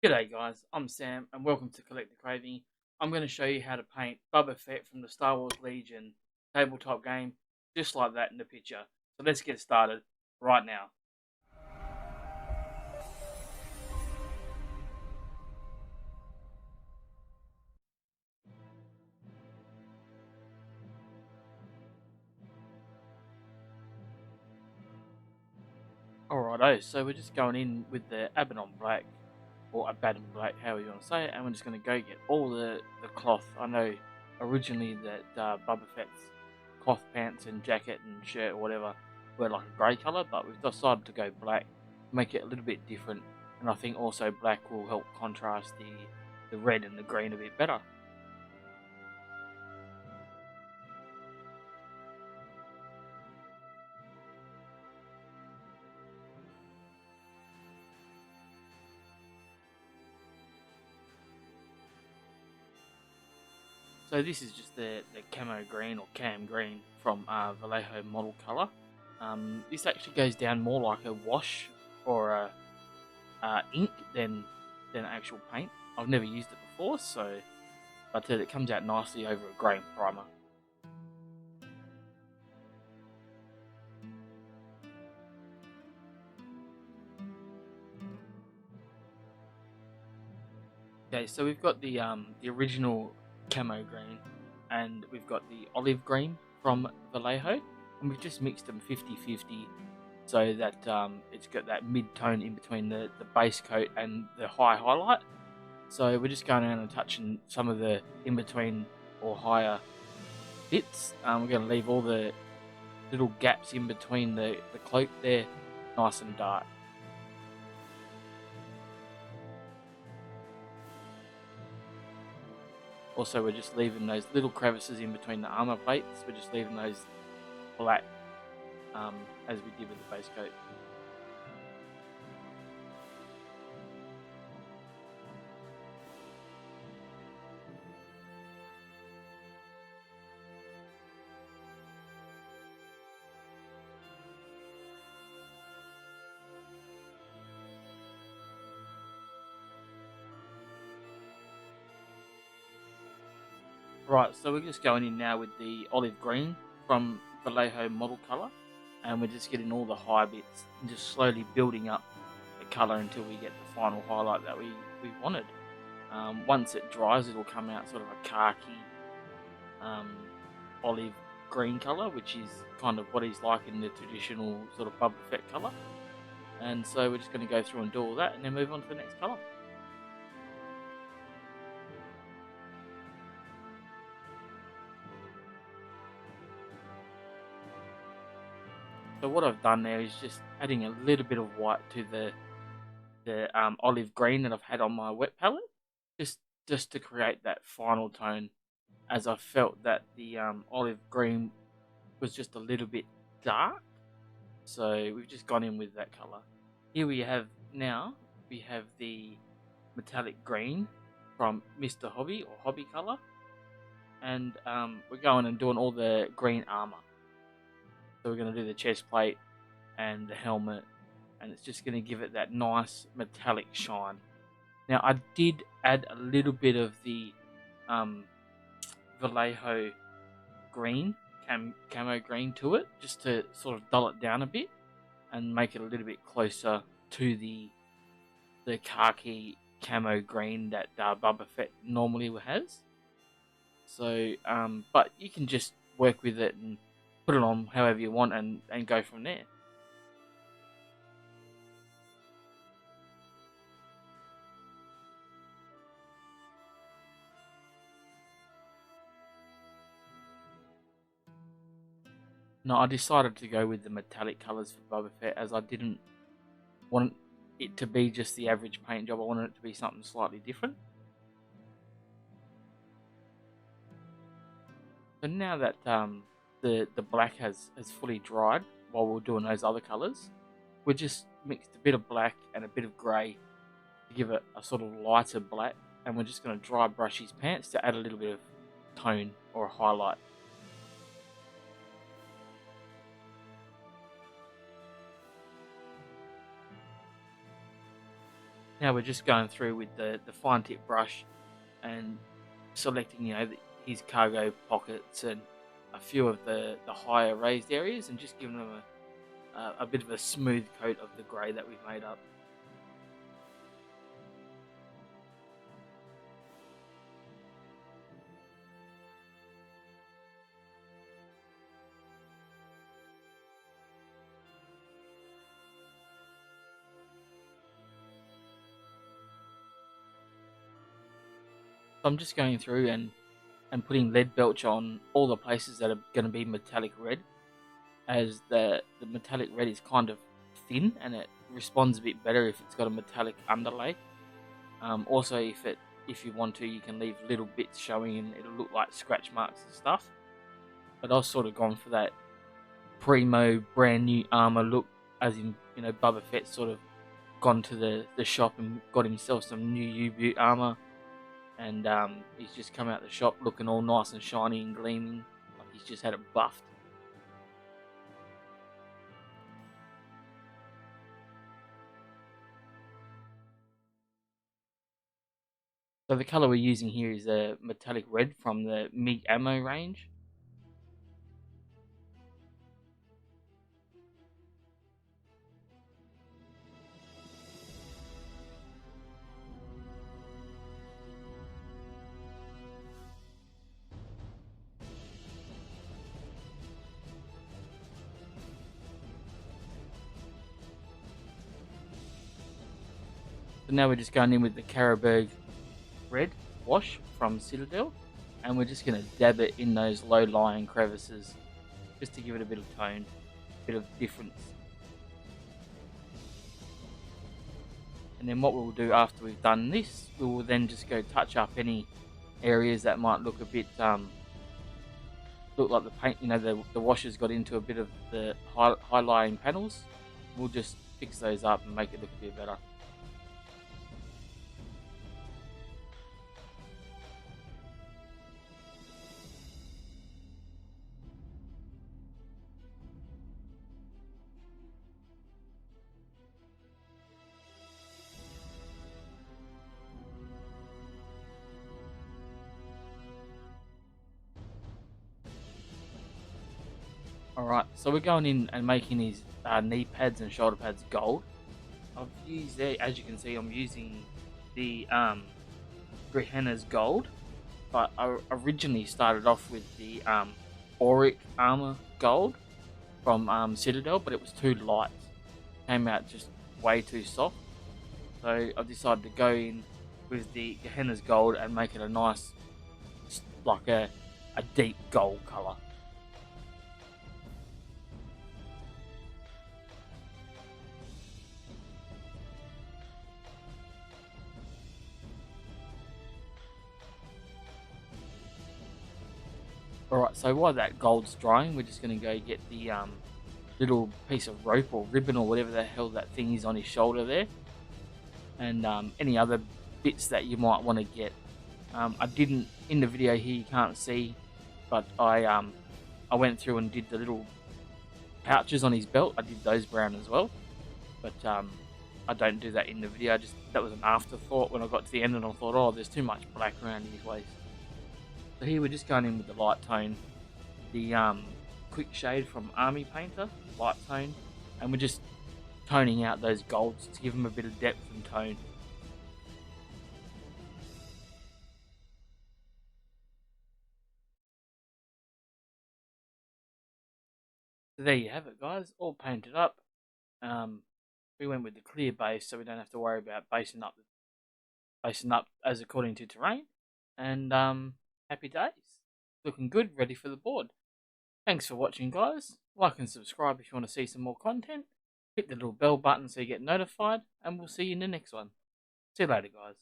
G'day guys, I'm Sam and welcome to Collector Craving. I'm going to show you how to paint Boba Fett from the Star Wars Legion tabletop game, just like that in the picture. So let's get started right now. Alrighto, so we're just going in with the Abaddon Black, or Abaddon Black, however you want to say it, and we're just going to go get all the cloth. I know originally that Boba Fett's cloth pants and jacket and shirt or whatever were like a grey colour, but we've decided to go black, make it a little bit different, and I think also black will help contrast the red and the green a bit better. So this is just the camo green or cam green from Vallejo model colour. This actually goes down more like a wash or a ink than actual paint. I've never used it before, so but it comes out nicely over a grain primer. Okay, so we've got the original camo green, and we've got the olive green from Vallejo, and we've just mixed them 50-50 so that it's got that mid-tone in between the base coat and the high highlight. So we're just going around and touching some of the in-between or higher bits. We're going to leave all the little gaps in between the cloak there nice and dark. Also, we're just leaving those little crevices in between the armor plates. We're just leaving those black as we did with the base coat. Right, so we're just going in now with the olive green from Vallejo model colour, and we're just getting all the high bits and just slowly building up the colour until we get the final highlight that we wanted. Once it dries, it'll come out sort of a khaki um, olive green colour, which is kind of what he's like in the traditional sort of Boba Fett colour. And so we're just going to go through and do all that and then move on to the next colour. So what I've done there is just adding a little bit of white to the olive green that I've had on my wet palette, just just to create that final tone, as I felt that the olive green was just a little bit dark. So we've just gone in with that colour. Here we have now we have the metallic green from Mr. Hobby or Hobby Colour, and we're going and doing all the green armor. So we're going to do the chest plate and the helmet, and it's just going to give it that nice metallic shine. Now I did add a little bit of the um, Vallejo green, camo green to it, just to sort of dull it down a bit and make it a little bit closer to the khaki camo green that Boba Fett normally has. So, but you can just work with it and put it on however you want and go from there. No, I decided to go with the metallic colours for Boba Fett, as I didn't want it to be just the average paint job. I wanted it to be something slightly different. So now that the black has fully dried while we're doing those other colours, we just mixed a bit of black and a bit of grey to give it a sort of lighter black, and we're just going to dry brush his pants to add a little bit of tone or a highlight. Now we're just going through with the fine tip brush and selecting, his cargo pockets and a few of the higher raised areas, and just giving them a bit of a smooth coat of the grey that we've made up. So I'm just going through and putting lead belch on all the places that are going to be metallic red, as the metallic red is kind of thin and it responds a bit better if it's got a metallic underlay. Also, if you want to, you can leave little bits showing and it'll look like scratch marks and stuff. But I've sort of gone for that primo brand new armor look, as in, Boba Fett sort of gone to the shop and got himself some new U-boot armor, and he's just come out the shop looking all nice and shiny and gleaming, like he's just had it buffed. So the color we're using here is a metallic red from the MiG ammo range. So now we're just going in with the Carroburg red wash from Citadel, and we're just going to dab it in those low-lying crevices just to give it a bit of tone, a bit of difference. And then what we'll do after we've done this, we will then just go touch up any areas that might look a bit look like the paint, the wash has got into a bit of the high-lying panels. We'll just fix those up and make it look a bit better. Alright, so we're going in and making his knee pads and shoulder pads gold. I've used, as you can see, I'm using the Gehenna's gold, but I originally started off with the Auric armor gold from Citadel, but it was too light. Came out just way too soft. So I decided to go in with the Gehenna's gold and make it a nice, like a deep gold colour. Alright, so while that gold's drying, we're just going to go get the little piece of rope or ribbon or whatever the hell that thing is on his shoulder there, and any other bits that you might want to get. I didn't, in the video here you can't see, but I went through and did the little pouches on his belt. I did those brown as well, but I don't do that in the video. That was an afterthought when I got to the end, and I thought, oh, there's too much black around his waist. So here we're just going in with the light tone, the quick shade from Army Painter, light tone, and we're just toning out those golds to give them a bit of depth and tone. So there you have it, guys, all painted up. We went with the clear base, so we don't have to worry about basing up as according to terrain. And happy days. Looking good, ready for the board. Thanks for watching, guys. Like and subscribe if you want to see some more content. Hit the little bell button so you get notified, and we'll see you in the next one. See you later, guys.